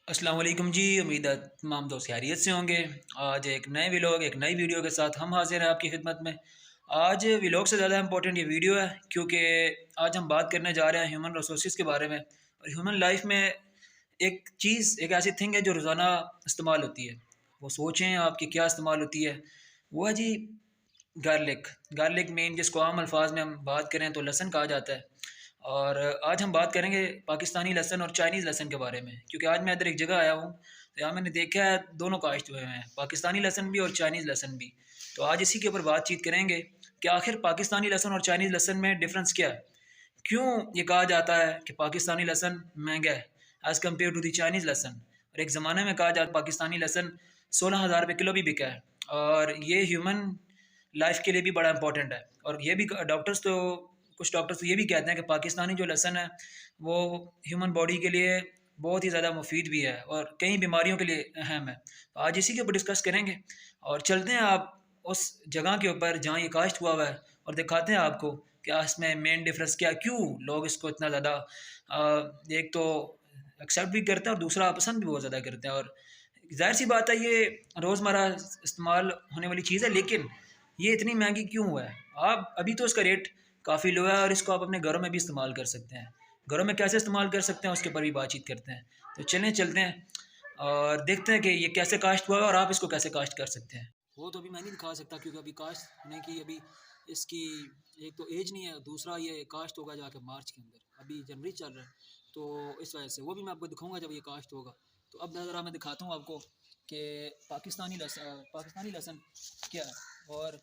अस्सलाम वालेकुम जी। उम्मीद है तमाम दोस्त खैरियत से होंगे। आज एक नए व्लॉग एक नई वीडियो के साथ हम हाजिर हैं आपकी खिदमत में। आज व्लॉग से ज़्यादा इम्पोर्टेंट ये वीडियो है, क्योंकि आज हम बात करने जा रहे हैं ह्यूमन रिसोर्सेज के बारे में। और ह्यूमन लाइफ में एक चीज़, एक ऐसी थिंग है जो रोज़ाना इस्तेमाल होती है। वो सोचें आपकी क्या इस्तेमाल होती है। वो है जी गार्लिक। गार्लिक मेन, जिसको आम अल्फाज में हम बात करें तो लहसुन कहा जाता है। और आज हम बात करेंगे पाकिस्तानी लहसुन और चाइनीज़ लहसुन के बारे में, क्योंकि आज मैं इधर एक जगह आया हूँ तो यहाँ मैंने देखा है दोनों काश्त हुए हैं, पाकिस्तानी लहसुन भी और चाइनीज़ लहसुन भी। तो आज इसी के ऊपर बातचीत करेंगे कि आखिर पाकिस्तानी लहसुन और चाइनीज़ लहसुन में डिफरेंस क्या है। क्यों ये कहा जाता है कि पाकिस्तानी लहसुन महंगा है as compared to the Chinese लहसुन। और एक ज़माने में कहा जाता पाकिस्तानी लहसुन 16,000 रुपये किलो भी बिका है। और ये ह्यूमन लाइफ के लिए भी बड़ा इंपॉर्टेंट है। और ये भी डॉक्टर्स तो कुछ डॉक्टर्स तो ये भी कहते हैं कि पाकिस्तानी जो लहसुन है वो ह्यूमन बॉडी के लिए बहुत ही ज़्यादा मुफीद भी है और कई बीमारियों के लिए अहम है। तो आज इसी के ऊपर डिस्कस करेंगे और चलते हैं आप उस जगह के ऊपर जहाँ ये काश्त हुआ हुआ है और दिखाते हैं आपको कि इसमें मेन डिफरेंस क्या, क्यों लोग इसको इतना ज़्यादा एक तो एक्सेप्ट भी करते हैं और दूसरा पसंद भी बहुत ज़्यादा करते हैं। और जाहिर सी बात है ये रोज़मर्रा इस्तेमाल होने वाली चीज़ है, लेकिन ये इतनी महंगी क्यों हुआ है। आप अभी तो इसका रेट काफ़ी लो है और इसको आप अपने घरों में भी इस्तेमाल कर सकते हैं। घरों में कैसे इस्तेमाल कर सकते हैं उसके ऊपर भी बातचीत करते हैं। तो चलें चलते हैं और देखते हैं कि ये कैसे काश्त हुआ है और आप इसको कैसे काश्त कर सकते हैं। वो तो अभी मैं नहीं दिखा सकता, क्योंकि अभी काश्त होने की अभी इसकी एक तो एज नहीं है, दूसरा ये काश्त होगा जाके मार्च के अंदर, अभी जनवरी चल रहा है। तो इस वजह से वो भी मैं आपको दिखाऊंगा जब ये काश्त होगा। तो अब ज़रा मैं दिखाता हूँ आपको कि पाकिस्तानी लहसुन क्या है और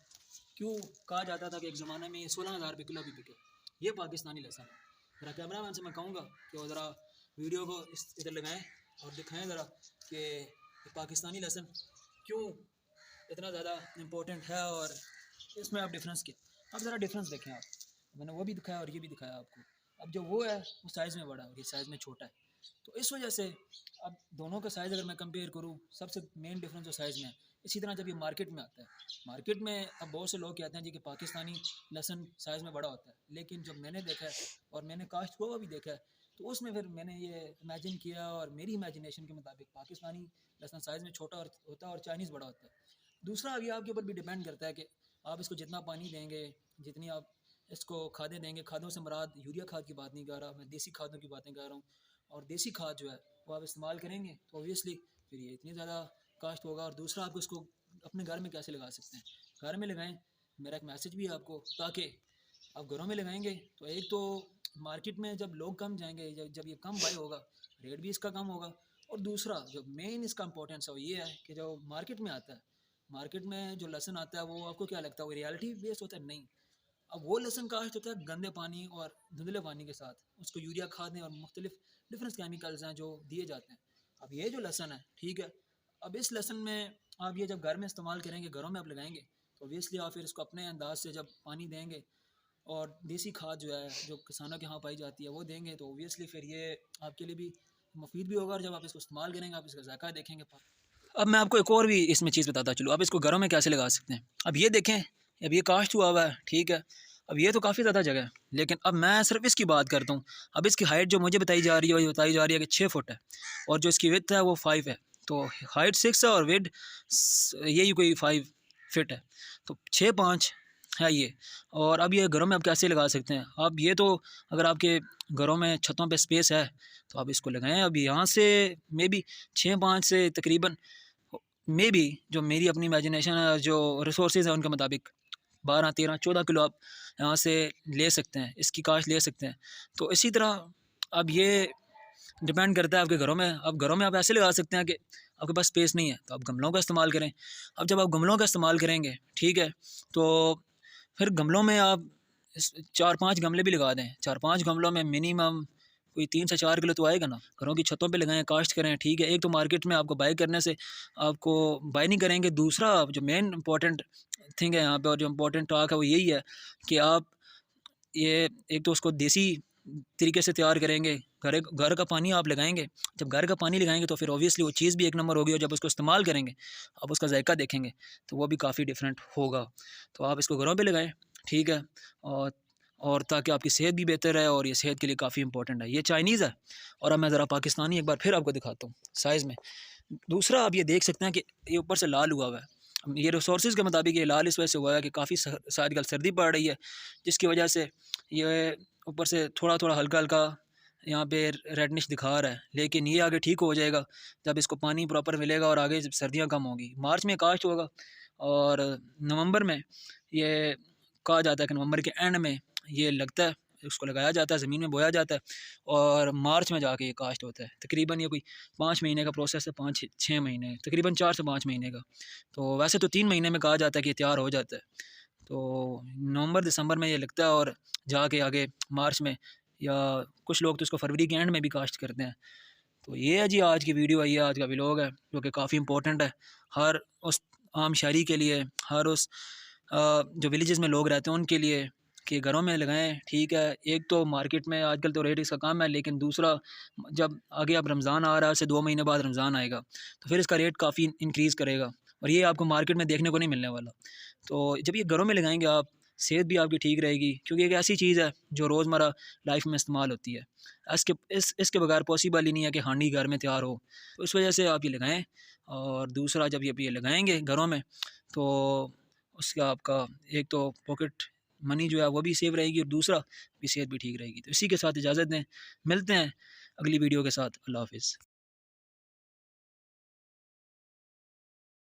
क्यों कहा जाता था कि एक ज़माने में ये 16,000 रुपये किलो भी बिके। ये पाकिस्तानी लहसुन है। ज़रा कैमरा मैन से मैं कहूँगा कि वो ज़रा वीडियो को इधर लगाएं और दिखाएं ज़रा कि ये पाकिस्तानी लहसुन क्यों इतना ज़्यादा इम्पोर्टेंट है और इसमें आप डिफरेंस क्या। अब ज़रा डिफरेंस देखें आप। मैंने वो भी दिखाया और ये भी दिखाया आपको। अब जो वो है वो साइज़ में बड़ा है और ये साइज़ में छोटा है। तो इस वजह से अब दोनों का साइज़ अगर मैं कंपेयर करूँ, सबसे मेन डिफरेंस जो साइज़ में है। इसी तरह जब ये मार्केट में आता है, मार्केट में अब बहुत से लोग कहते हैं जी कि पाकिस्तानी लहसुन साइज़ में बड़ा होता है, लेकिन जब मैंने देखा है और मैंने काश्त हुआ भी देखा है तो उसमें फिर मैंने ये इमेजिन किया और मेरी इमेजिनेशन के मुताबिक पाकिस्तानी लहसुन साइज़ में छोटा होता है और चाइनीज़ बड़ा होता है। दूसरा अभी आपके ऊपर भी डिपेंड करता है कि आप इसको जितना पानी देंगे, जितनी आप इसको खादें देंगे। खादों से मुराद यूरिया खाद की बात नहीं कर रहा मैं, देसी खादों की बातें कर रहा हूँ। और देसी खाद जो है वो आप इस्तेमाल करेंगे तो ऑब्वियसली फिर ये इतनी ज़्यादा कास्ट होगा। और दूसरा आप इसको अपने घर में कैसे लगा सकते हैं, घर में लगाएं। मेरा एक मैसेज भी है आपको, ताकि आप घरों में लगाएंगे तो एक तो मार्केट में जब लोग कम जाएंगे, जब ये कम बाई होगा, रेट भी इसका कम होगा। और दूसरा जो मेन इसका इंपॉर्टेंस है वो ये है कि जो मार्केट में आता है, मार्केट में जो लहसुन आता है वो आपको क्या लगता है वो रियलिटी बेस्ड होता है? नहीं। अब वो लहसुन काश्त होता है गंदे पानी और धुंधले पानी के साथ, उसको यूरिया खादें और मुख्तलिफ डिफरेंस केमिकल्स हैं जो दिए जाते हैं। अब ये जो लहसुन है, ठीक है, अब इस लहसुन में आप ये जब घर में इस्तेमाल करेंगे, घरों में आप लगाएंगे तो ऑब्वियसली आप फिर इसको अपने अंदाज से जब पानी देंगे और देसी खाद जो है जो किसानों के यहाँ पाई जाती है वो देंगे तो ऑब्वियसली फिर ये आपके लिए भी मुफीद भी होगा। और जब आप इसको इस्तेमाल करेंगे आप इसका जायका देखेंगे। अब मैं आपको एक और भी इसमें चीज़ बताता चलूँ, आप इसको घरों में कैसे लगा सकते हैं। अब ये देखें, अब ये काश्त हुआ हुआ है, ठीक है। अब ये तो काफ़ी ज़्यादा जगह है, लेकिन अब मैं सिर्फ इसकी बात करता हूँ। अब इसकी हाइट जो मुझे बताई जा रही है, वो बताई जा रही है कि 6 फुट है और जो इसकी विड्थ है वो 5 है। तो हाइट 6 है और विड्थ यही कोई 5 फिट है, तो 6-5 है ये। और अब ये घरों में आप कैसे लगा सकते हैं। अब ये तो अगर आपके घरों में छतों पे स्पेस है तो आप इसको लगाएं। अब यहाँ से मे बी 6-5 से तकरीबन मे बी, जो मेरी अपनी इमेजिनेशन है, जो रिसोर्सेज है उनके मुताबिक 12-13-14 किलो आप यहाँ से ले सकते हैं, इसकी काश्त ले सकते हैं। तो इसी तरह अब ये डिपेंड करता है आपके घरों में। अब घरों में आप ऐसे लगा सकते हैं कि आपके पास स्पेस नहीं है तो आप गमलों का इस्तेमाल करें। अब जब आप गमलों का इस्तेमाल करेंगे, ठीक है, तो फिर गमलों में आप 4-5 गमले भी लगा दें। 4-5 गमलों में मिनिमम कोई 3 से 4 किलो तो आएगा ना। घरों की छतों पे लगाएं, काश्त करें, ठीक है। एक तो मार्केट में आपको बाई करने से आपको बाई नहीं करेंगे। दूसरा जो मेन इंपॉर्टेंट थिंग है यहाँ पे और जो इम्पोर्टेंट टॉक है वो यही है कि आप ये एक तो उसको देसी तरीके से तैयार करेंगे, घर का पानी आप लगाएंगे। जब घर का पानी लगाएंगे तो फिर ऑब्वियसली वो चीज़ भी एक नंबर होगी और जब उसको इस्तेमाल करेंगे आप उसका जायका देखेंगे तो वो भी काफ़ी डिफरेंट होगा। तो आप इसको घरों पे लगाएं, ठीक है। और और ताकि आपकी सेहत भी बेहतर है, और ये सेहत के लिए काफ़ी इंपॉर्टेंट है। ये चाइनीज़ है। और अब मैं ज़रा पाकिस्तानी एक बार फिर आपको दिखाता हूँ साइज़ में। दूसरा आप ये देख सकते हैं कि ये ऊपर से लाल हुआ हुआ है। ये रिसोर्सेज़ के मुताबिक ये लाल इस वजह से हुआ है कि काफ़ी आजकल सर्दी पड़ रही है, जिसकी वजह से ये ऊपर से थोड़ा-थोड़ा हल्का-हल्का यहाँ पे रेडनिश दिखा रहा है। लेकिन ये आगे ठीक हो जाएगा जब इसको पानी प्रॉपर मिलेगा और आगे जब सर्दियाँ कम होंगी। मार्च में काश्त होगा और नवंबर में ये कहा जाता है कि नवंबर के एंड में ये लगता है, उसको लगाया जाता है, ज़मीन में बोया जाता है और मार्च में जाके ये काश्त होता है। तकरीबन ये कोई 5 महीने का प्रोसेस है, 5-6 महीने, तकरीबन 4 से 5 महीने का। तो वैसे तो 3 महीने में कहा जाता है कि ये तैयार हो जाता है। तो नवंबर दिसंबर में ये लगता है और जाके आगे मार्च में, या कुछ लोग तो इसको फरवरी के एंड में भी काश्त करते हैं। तो ये है जी आज की वीडियो है, ये आज का व्लॉग है जो कि काफ़ी इंपॉर्टेंट है हर उस आम शहरी के लिए, हर उस जो विलेजेस में लोग रहते हैं उनके लिए, कि घरों में लगाएं। ठीक है, एक तो मार्केट में आजकल तो रेट इसका कम है, लेकिन दूसरा जब आगे अब रमज़ान आ रहा है, से 2 महीने बाद रमज़ान आएगा, तो फिर इसका रेट काफ़ी इंक्रीज़ करेगा और ये आपको मार्केट में देखने को नहीं मिलने वाला। तो जब ये घरों में लगाएंगे आप, सेहत भी आपकी ठीक रहेगी, क्योंकि एक ऐसी चीज़ है जो रोज़मर्रा लाइफ में इस्तेमाल होती है। इसके बगैर पॉसिबल ही नहीं है कि हांडी घर में तैयार हो। तो इस वजह से आप ये लगाएं। और दूसरा, जब ये लगाएंगे घरों में, तो उसका आपका एक तो पॉकेट मनी जो है वो भी सेव रहेगी और दूसरा भी सेहत भी ठीक रहेगी। तो इसी के साथ इजाज़त दें, मिलते हैं अगली वीडियो के साथ। अल्लाह हाफ़िज़।